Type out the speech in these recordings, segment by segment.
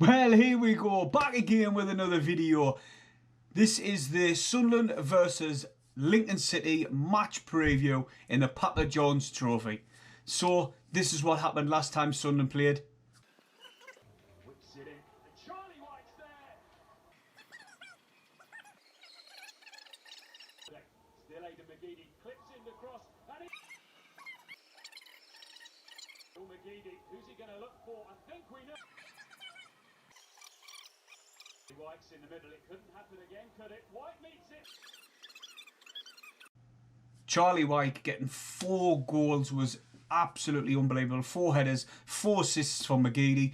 Well, here we go, back again with another video. This is the Sunderland versus Lincoln City match preview in the Papa John's Trophy. So, this is what happened last time Sunderland played. Who's he going to look for? I think we know. White's in the middle. It couldn't happen again, could it? White meets it. Charlie White getting 4 goals was absolutely unbelievable. 4 headers, 4 assists from McGeady.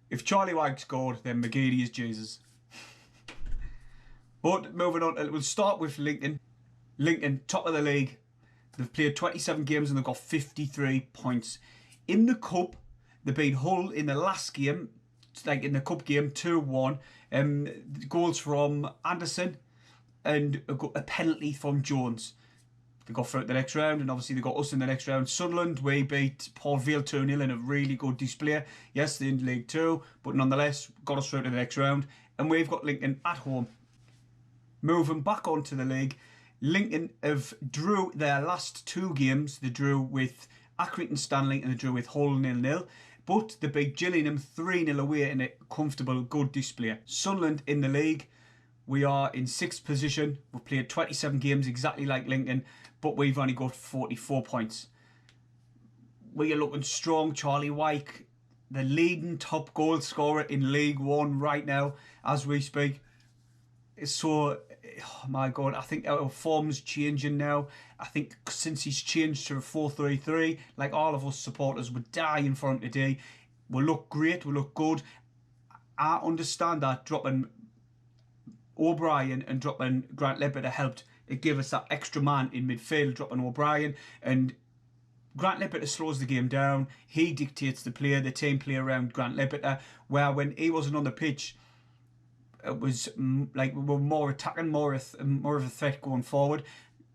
If Charlie White scored, then McGeady is Jesus. But moving on, we'll start with Lincoln. Lincoln, top of the league. They've played 27 games and they've got 53 points. In the cup, they beat Hull in the last game, like in the cup game, 2-1. Goals from Anderson and a penalty from Jones. They got through the next round, and obviously they got us in the next round. Sunderland, we beat Port Vale 2-0 in a really good display. Yes, they're in League 2, but nonetheless got us through to the next round. And we've got Lincoln at home. Moving back onto the league, Lincoln have drew their last 2 games. They drew with Accrington Stanley and they drew with Hull 0-0. But they beat Gillingham 3-0 away in a comfortable, good display. Sunderland in the league, we are in 6th position. We've played 27 games exactly like Lincoln, but we've only got 44 points. We are looking strong. Charlie White, the leading top goal scorer in League 1 right now as we speak. So, oh my God, I think our form's changing now. I think since he's changed to a 4-3-3, like all of us supporters, we're dying for him today. We'll look great, we'll look good. I understand that dropping O'Brien and dropping Grant Ledbetter helped. It gave us that extra man in midfield, dropping O'Brien. And Grant Ledbetter slows the game down. He dictates the play, the team play around Grant Ledbetter, where when he wasn't on the pitch, it was like we were more attacking, more of a threat going forward.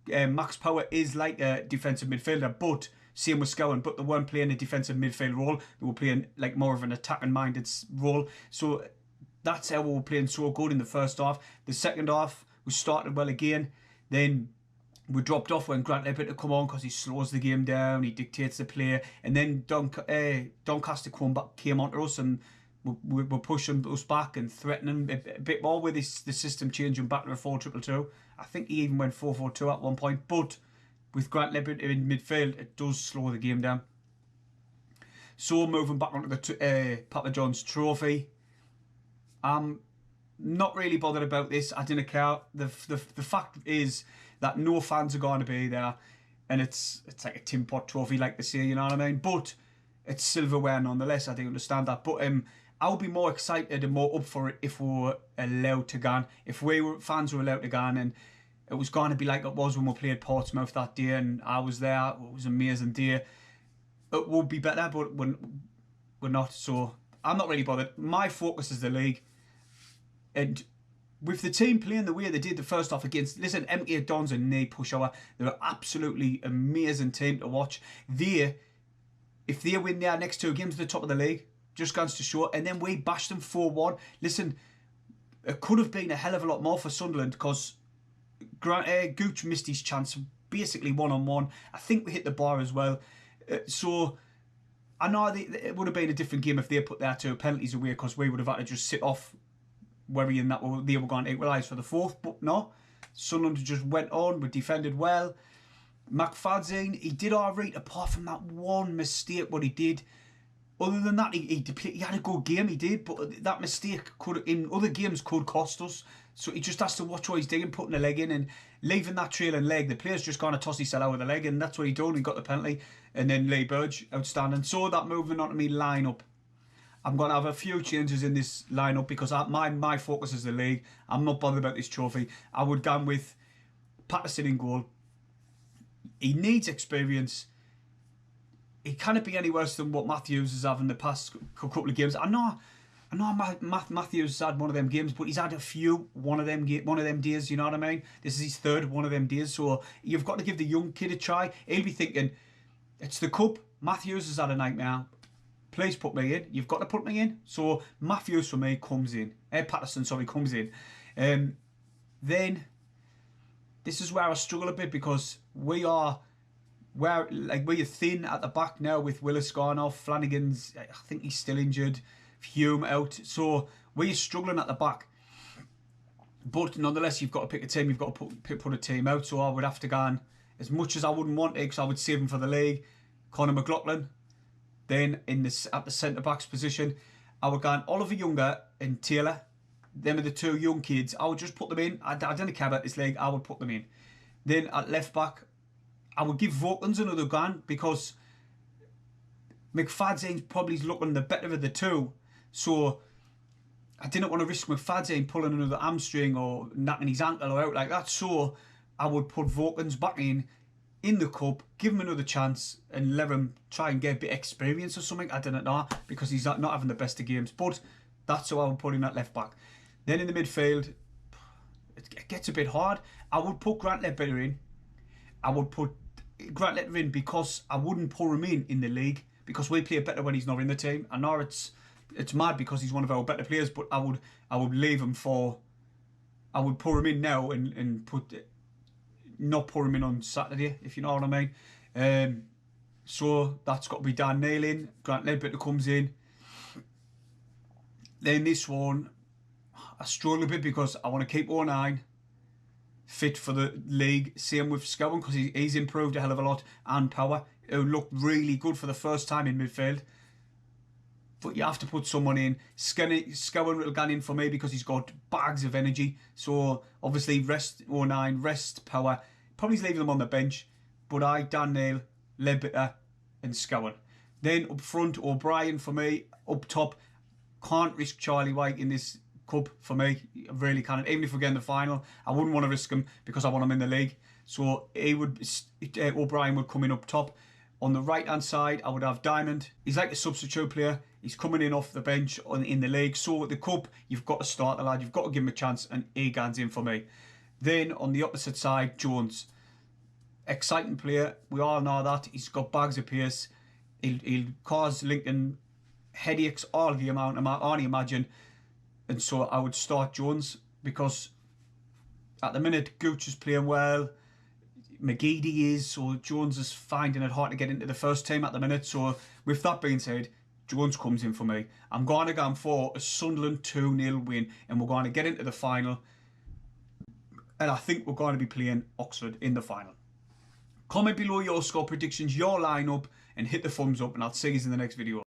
Max Power is like a defensive midfielder, but same with Scowen, but they weren't playing a defensive midfield role. They were playing like more of an attacking minded role. So that's how we were playing so good in the first half. The second half, we started well again. Then we dropped off when Grant Ledbetter come on because he slows the game down, he dictates the play, and then Doncaster came onto us and we're pushing us back and threatening a bit more with the system changing back to a 4-2-2. I think he even went 4-4-2 at one point, but with Grant Ledbetter in midfield, it does slow the game down. So moving back onto the Papa John's Trophy, I'm not really bothered about this. I didn't care. The fact is that no fans are going to be there, and it's like a tin pot trophy, like they say, you know what I mean? But it's silverware nonetheless. I do understand that, but I would be more excited and more up for it if we were allowed to go. If fans were allowed to go, and it was going to be like it was when we played Portsmouth that day, and I was there. It was an amazing day. It would be better, but we're not. So I'm not really bothered. My focus is the league, and with the team playing the way they did the first half against, listen, MK Dons and Knee Pushover, they're an absolutely amazing team to watch. If they win their next 2 games at the top of the league, just goes to show, and then we bashed them 4-1. Listen, it could have been a hell of a lot more for Sunderland because Gooch missed his chance basically one-on-one. I think we hit the bar as well. So I know it would have been a different game if they put their 2 penalties away, because we would have had to just sit off worrying that they were going to equalise for the 4th. But no, Sunderland just went on. We defended well. McFadzean, he did all right apart from that one mistake what he did. Other than that, he had a good game, he did, but that mistake in other games could cost us. So he just has to watch what he's doing, putting a leg in and leaving that trailing leg. The player's just going to toss his out with the leg, and that's what he done. He got the penalty. And then Lee Burge, outstanding. So that moving on to me lineup. I'm going to have a few changes in this lineup because my focus is the league. I'm not bothered about this trophy. I would go with Patterson in goal. He needs experience. He can't be any worse than what Matthews has had in the past couple of games. I know Matthews has had one of them games, but he's had a few one of them days. You know what I mean? This is his 3rd one of them days, so you've got to give the young kid a try. He'll be thinking, it's the cup. Matthews has had a nightmare. please put me in. You've got to put me in. So Matthews for me comes in. Patterson, sorry, comes in. Then this is where I struggle a bit because we're thin at the back now with Willis gone off. Flanagan's, I think he's still injured. Hume out. So we're struggling at the back. But nonetheless, you've got to pick a team. You've got to put a team out. So I would have to go on, as much as I wouldn't want it, because I would save him for the league, Conor McLaughlin. Then at the centre backs position, I would go on Oliver Younger and Taylor. Them are the two young kids. I would just put them in. I don't care about this league. I would put them in. Then at left back, I would give Vokins another go on because McFadzean's probably looking the better of the two. So I didn't want to risk McFadzean pulling another hamstring or knocking his ankle or out like that. So I would put Vokins back in the cup, give him another chance and let him try and get a bit of experience or something. I don't know, because he's not having the best of games. But that's how I would put him at left back. Then in the midfield, it gets a bit hard. I would put Grant Ledbetter in. I would put Grant Ledbetter in because I wouldn't pour him in the league, because we play better when he's not in the team. I know it's mad because he's one of our better players, but I would leave him for. I would pour him in now and not pour him in on Saturday, if you know what I mean. So that's got to be Dan Neil in. Grant Ledbetter comes in. Then this one, I struggle a bit because I want to keep 09 fit for the league. Same with Scowen, because he's improved a hell of a lot. And Power, who looked really good for the first time in midfield. But you have to put someone in. Scowen will go in for me because he's got bags of energy. So obviously rest 09, rest Power. Probably leaving them on the bench. But Dan Neil, Ledbetter and Scowen. Then up front, O'Brien for me. Up top, can't risk Charlie White in this cup for me. I really can't. Even if we get in the final, I wouldn't want to risk him because I want him in the league. So O'Brien would come in up top. On the right hand side, I would have Diamond. He's like a substitute player. He's coming in off the bench in the league. So at the cup, you've got to start the lad. You've got to give him a chance, and Egan's in for me. Then on the opposite side, Jones. Exciting player. We all know that. He's got bags of pace. He'll cause Lincoln headaches all the amount I only imagine. And so I would start Jones because at the minute Gooch is playing well, McGeady is, so Jones is finding it hard to get into the first team at the minute. So with that being said, Jones comes in for me. I'm going to go for a Sunderland 2-0 win, and we're going to get into the final. And I think we're going to be playing Oxford in the final. Comment below your score predictions, your lineup, and hit the thumbs up, and I'll see you in the next video.